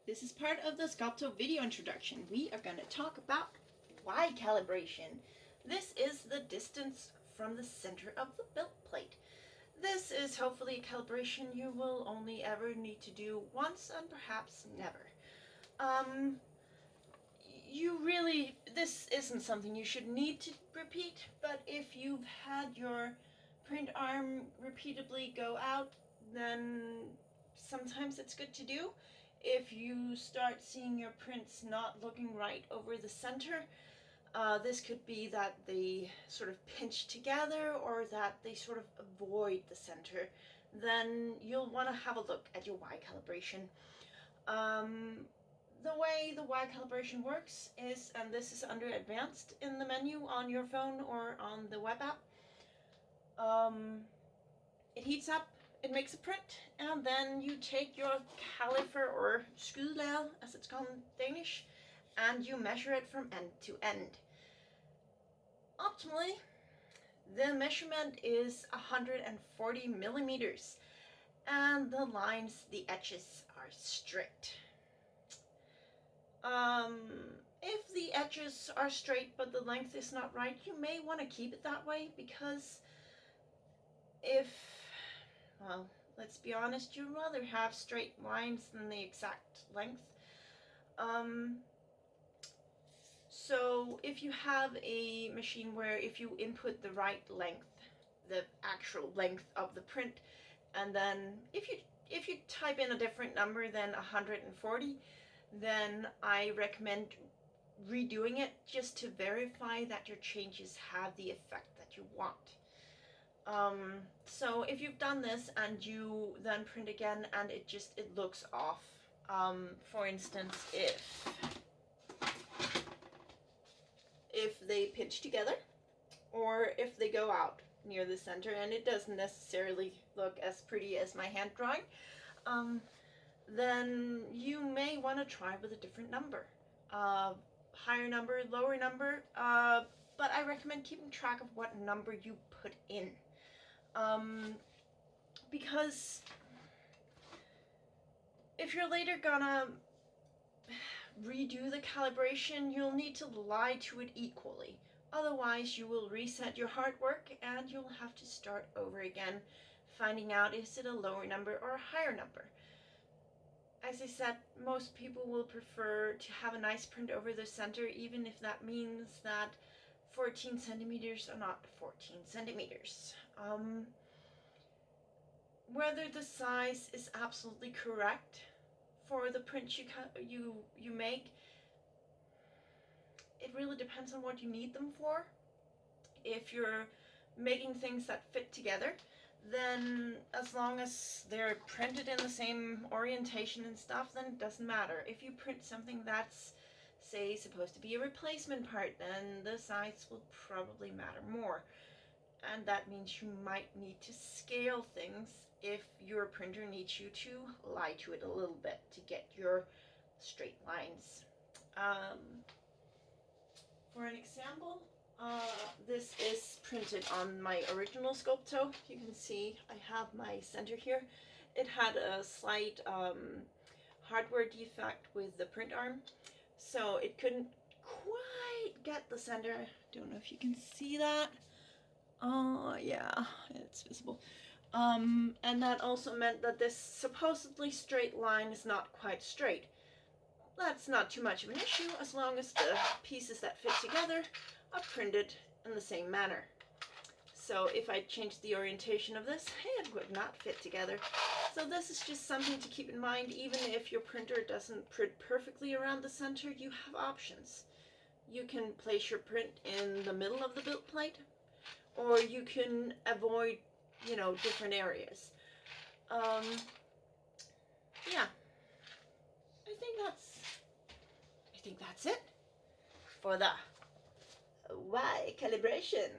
This is part of the Sculpto video introduction. We are going to talk about Y calibration. This is the distance from the center of the build plate. This is hopefully a calibration you will only ever need to do once and perhaps never. This isn't something you should need to repeat, but if you've had your print arm repeatedly go out, then sometimes it's good to do. If you start seeing your prints not looking right over the center, this could be that they sort of pinch together or that they sort of avoid the center. Then you'll want to have a look at your Y calibration. The way the Y calibration works is, and this is under advanced in the menu on your phone or on the web app, it heats up, it makes a print, and then you take your caliper, or skudelaget as it's called in Danish, and you measure it from end to end. Optimally, the measurement is 140 millimeters, and the lines, the edges, are straight. If the edges are straight but the length is not right, you may want to keep it that way, because well, let's be honest, you'd rather have straight lines than the exact length. So if you have a machine where if you input the right length, the actual length of the print, and then if you type in a different number than 140, then I recommend redoing it just to verify that your changes have the effect that you want. So if you've done this and you then print again and it looks off, for instance, if they pinch together or if they go out near the center and it doesn't necessarily look as pretty as my hand drawing, then you may want to try with a different number. Higher number, lower number, but I recommend keeping track of what number you put in. Because if you're later gonna redo the calibration, you'll need to lie to it equally. Otherwise, you will reset your hard work and you'll have to start over again, finding out is it a lower number or a higher number. As I said, most people will prefer to have a nice print over the center, even if that means that 14 centimeters are not 14 centimeters. Whether the size is absolutely correct for the print you make, it really depends on what you need them for. If you're making things that fit together, then as long as they're printed in the same orientation and stuff, then it doesn't matter. If you print something that's, say, supposed to be a replacement part, then the size will probably matter more. And that means you might need to scale things if your printer needs you to lie to it a little bit to get your straight lines. For an example, this is printed on my original Sculpto. You can see I have my center here. It had a slight hardware defect with the print arm, so it couldn't quite get the center. Don't know if you can see that. Yeah, it's visible. And that also meant that this supposedly straight line is not quite straight. That's not too much of an issue as long as the pieces that fit together are printed in the same manner. So if I changed the orientation of this, it would not fit together. So this is just something to keep in mind. Even if your printer doesn't print perfectly around the center, you have options. You can place your print in the middle of the build plate, or you can avoid, different areas. Yeah, I think that's it for the Y calibration.